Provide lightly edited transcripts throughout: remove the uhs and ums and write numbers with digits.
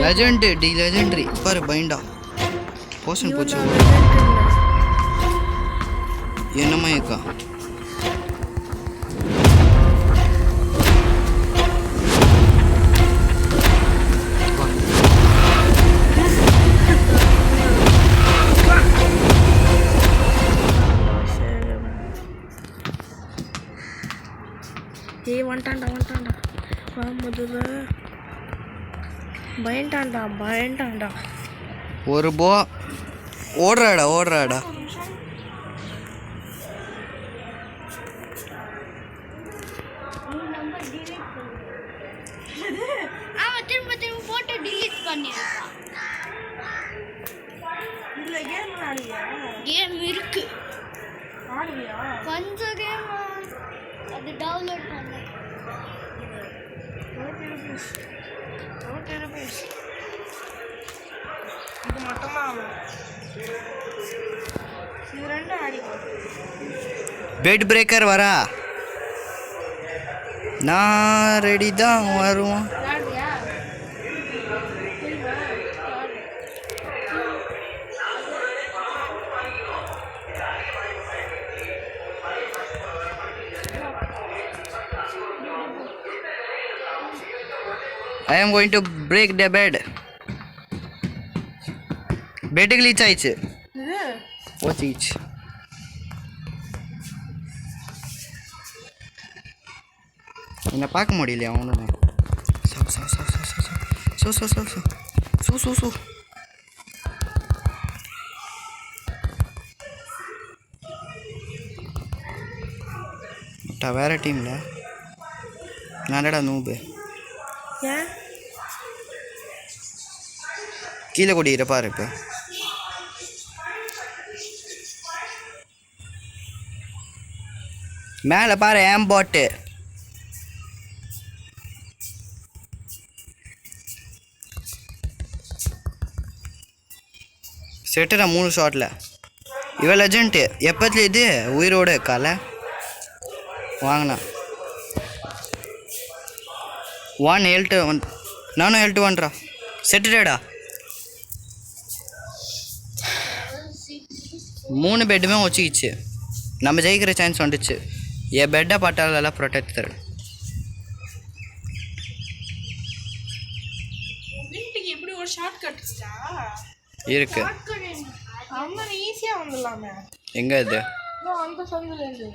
Legend D legendary பாரு பைண்டா போஷன் போச்சு என்னமா இருக்கா வந்துட்டான்டா முதல்ல பயன்டான்டா ஒரு போ ஓடுறாடா திரும்ப போட்டு delete பண்ணிருக்கான். இதுல கேம் இருக்கு. ஆடுவியா? கொஞ்சம் கேம் அது டவுன்லோட் பண்ணேன். ₹40 இது மட்டும்தான் இது ரெண்டும் ஆடிக்கும். பெட் பிரேக்கர் வரா நான் ரெடி தான் வருவோம். I am going to break the bed. Bed glitch ஆயிச்சு. போச்சு. என்ன பார்க்க முடியலையா அவனுமே? சோ. வேற டீம்ல நான்டா நூபு. ஏன் கீழே கொடிக்கிற பாரு இப்போ மேலே பாரு ஆம்பாட்டு செட்டுடா 3 ஷாட்டில் இவன் லெஜெண்ட்டு எப்பத்துல இது உயிரோடு இருக்கால வாங்கினா 1 L2 நானும் L2 1 செட்டுடா 3 பெட்டுமே வச்சுக்கிச்சு நம்ம ஜெயிக்கிற சான்ஸ் வந்துச்சு என் பெட்டை பட்டாலெல்லாம் ப்ரொடெக்ட் தரும் வீட்டுக்கு எப்படி ஒரு ஷார்ட் கட் இருக்கு அம்மன் ஈஸியா வந்துடலாமே எங்க இது அந்த சந்துல இருந்து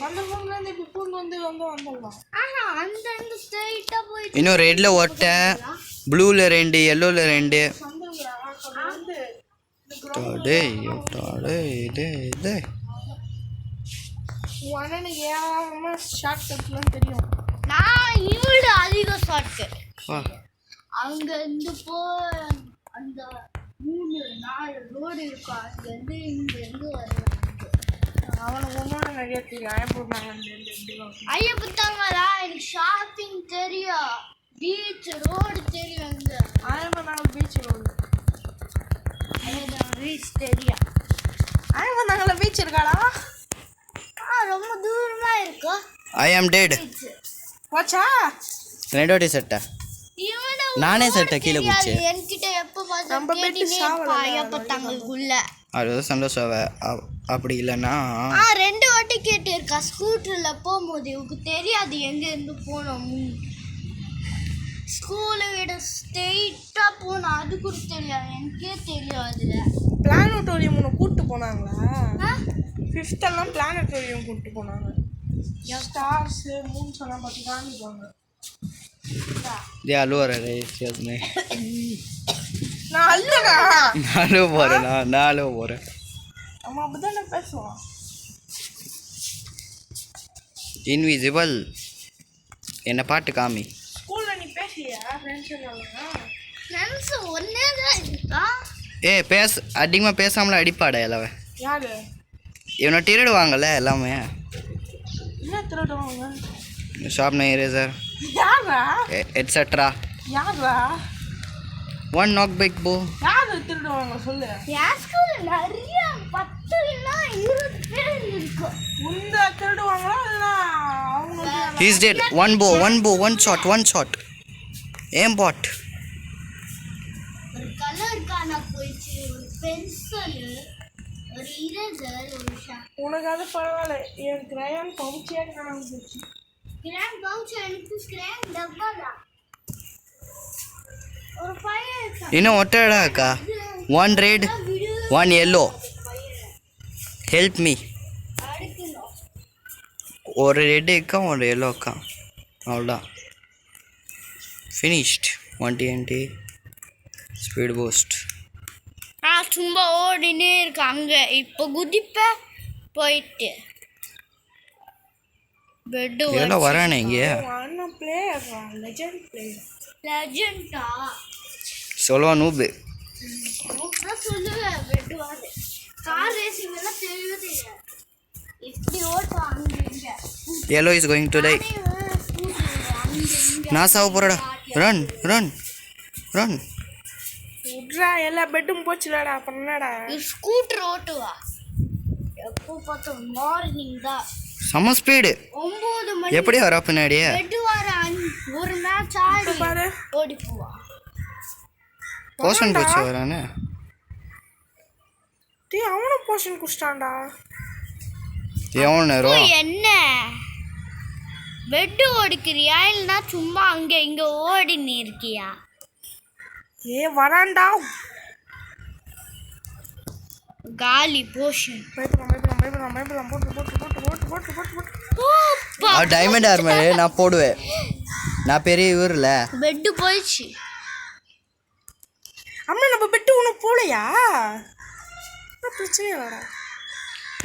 அந்த ரூம்ல இருந்து இப்படி பூந்து வந்துடலாம் அந்த ஸ்ட்ரைட்டா போய் இன்னும் ரெட்ல ஒட்ட ப்ளூல 2 எல்லோல 2 இது உடனே ஏமா ஷார்ட் கட்லாம் தெரியும் நான் இவ்வளோ அதிக ஷார்ட் கட் அங்க இருந்து போ அந்த 3-4 ரோடு இருக்கும் அங்கேருந்து இங்கேருந்து வருவேன் அவனுக்கு ஒன்றோட நிறைய தெரியும் ஐயப்பத்தாங்களா எனக்கு ஷாப்பிங் தெரியும் பீச் ரோடு தெரியும் இங்கே ஆயப்பனாங்க பீச் ரோடு பீச் தெரியும் ஆயப்பனாங்கள பீச் இருக்காடா ரொம்ப தூரமா இருக்கும் ஐ ஆம் டெட் வாச்சா ரெண்டோடி செட்டா நானே செட்ட கீழே குச்சி என்கிட்ட எப்போ பார்த்து ஐயப்பத்தாங்களுக்குள்ள அது சந்தோஷம் அப்படி இல்லைன்னா 2 வாட்டி கேட்டிருக்கா ஸ்கூட்டரில் போகும்போது இவங்க தெரியாது எங்கேருந்து போனோம் ஸ்கூலை விட ஸ்ட்ரெயிட்டாக போனோம் அது கூட தெரியாது எனக்கே தெரியும் அதில் பிளானட்டோரியம் ஒன்று கூப்பிட்டு போனாங்களா 5th எல்லாம் பிளானட்டோரியம் கூப்பிட்டு போனாங்க ஸ்டார்ஸு மூன்ஸ் எல்லாம் பார்த்து காமிப்பாங்க दे आलू आ रहा है इसके में நான் அல்லடா நாலு போறேன் நாலு போறேன் அம்மா அப்பதானே பேசுவோம் இன்விசிபிள் என்ன பாட்டு காமி ஸ்கூல்ல நீ பேசியா ஃப்ரெண்ட்ஸ் ஒன்னே தான் இருக்கா பேச அதிகமாக பேசாமல அடிப்பாடா எல்லாவே யாரு இவனை திருடுவாங்கல்ல எல்லாமே என்ன திருடுவாங்க ஷார்ப்னர் எரேசர் யாரா எட்ஸெட்ரா யாரா ஒன் நாக் பேக் போ யாரு திருடுவாங்க சொல்லு என் ஸ்கூல்ல நிறைய 10 இல்ல 20 பேர் இருக்கும் உந்த திருடுவாங்களா இல்ல அவங்க he is dead one bow one shot aim bot pencil, ஒரு இரேசர், ஒரு உனக்கு அது பரவாயில்ல, என் கிரையான் பவுச்சியே காணாம போச்சு. கிராண்ட் பவுச், எனக்கு கிராண்ட் டப்பாடா. ஒரு பையன் இன்னும் ஒட்டடா அக்கா. 1 ரெட் 1 yellow. Help me. அடுக்கணும். ஒரு ரெட் அக்கா ஒரு எல்லோ அக்கா, அவ்வளோதான். ஃபினிஷ்ட். 1 TNT speed boost. சும்மா ஓடினே இருக்கு. அங்கே இப்போ குதிப்ப போயிட்டு பெட்டு இதெல்லாம் வரானே இங்கே. அண்ணன் பிளேயர்ரா, லெஜெண்ட் பிளேயர். லெஜெண்டா சொல்லுவா நூபு. நான் சொல்லுவேன் பெட்டு வாரு. கார் ரேசிங் எல்லாம் தெரியவே தெரியாது. இப்படி ஓட்டும் அங்கே இங்கே. yellow is going to die. நான் சாவ போறடா. Run run run. விட்றா, எல்லா பெட்டும் போச்சுலடா, அப்புறம் என்னடா? ஸ்கூட்டர் ஓட்டுவா. எப்போ பார்த்தோம் மார்னிங் தான். செம்ம ஸ்பீடு. 9 மணி எப்படி வரா பின்னாடியே? பெட்டு வார ஒரு மேட்ச் ஆடி பாரு, ஓடி போவா. போஷன் போச்சு வரானே. டேய் அவனும் போஷன் குடிச்சிட்டான்டா. எவ்வளோ நேரம்? என்ன பெட்டு ஓடிக்கிறியா இல்லைன்னா சும்மா அங்கே இங்கே ஓடின்னு இருக்கியா? வரான்டா. காலி போஷன். பயப்படலாம் போட்டு. டைமண்ட் ஆர்மர் நான் போடுவேன். நான் பெரிய ஊரில் பெட்டு போயிடுச்சு. அம்மா நம்ம பெட்டு ஒன்றும் போலையா? பிரச்சனை இல்லடா.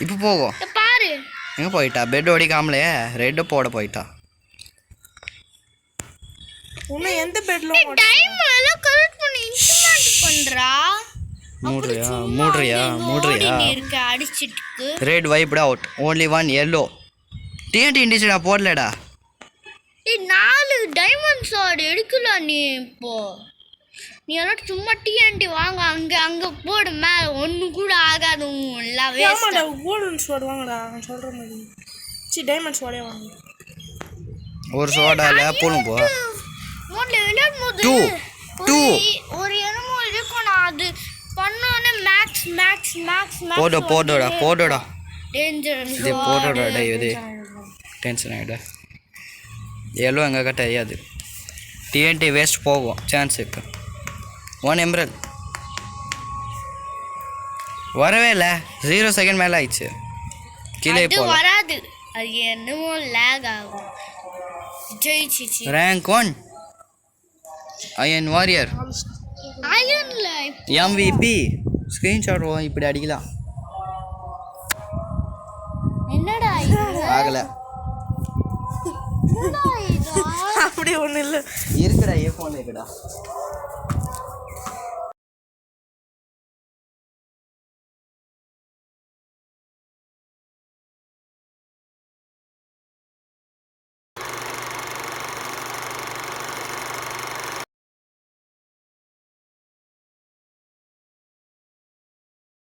இப்போ போகும். பாரு எங்கே போயிட்டா? பெட் ஓடிக்காமலே ரெட்டு போட போயிட்டா. உன்னை எந்த பெட்ல டைம் எல்லாம் கரெக்ட் பண்ணி இன்ஸ்ட்ருமெண்ட் பண்றா. மூடுறியா இருக்க அடிச்சிட்டு. Red wiped out. only 1 yellow. TNT இண்டிச்சடா போடலடா. 4 டைமண்ட் ஷாட் எடுக்கல நீ. இப்போ நீ எல்லாம் சும்மா TNT வாங்க, அங்க போடு. மேல ஒண்ணு கூட ஆகாது. எல்லாம் வேஸ்ட். ஆமாடா, கோல்டன் ஸ்வார்ட் வாங்கடா, நான் சொல்ற மாதிரி. டைமண்ட் ஸ்வார்டே வாங்க. ஒரு சோடால போணும் போ. மோட்ல விளையாடும்போது 2 ஒரு என்னமோ இருக்கணும். அது பண்ணோனே மேக்ஸ் போடோடா டேஞ்சரஸ். இது போடோடா. இது டென்ஷன் ஆகிட. எல்லோ எங்கே தெரியாது. TNT வேஸ்ட் போகும் சான்ஸ் இருக்கு. 1 எம்ரல் வரவே இல்லை. 0 செகண்ட் மேலே ஆயிடுச்சு. கீழே போகலாம். வராது. அது என்னமோ லேக் ஆகும். ஜெயிச்சிச்சு. Rank 1 iron warrior. அயன்ல MVP ஸ்க்ரீன்ஷாட் இப்படி அடிக்கலாம். என்னடா இது? ஆகலை. அப்படி ஒன்றும் இல்லை இருக்குடா. ஏ ஃபோன் இருக்குடா.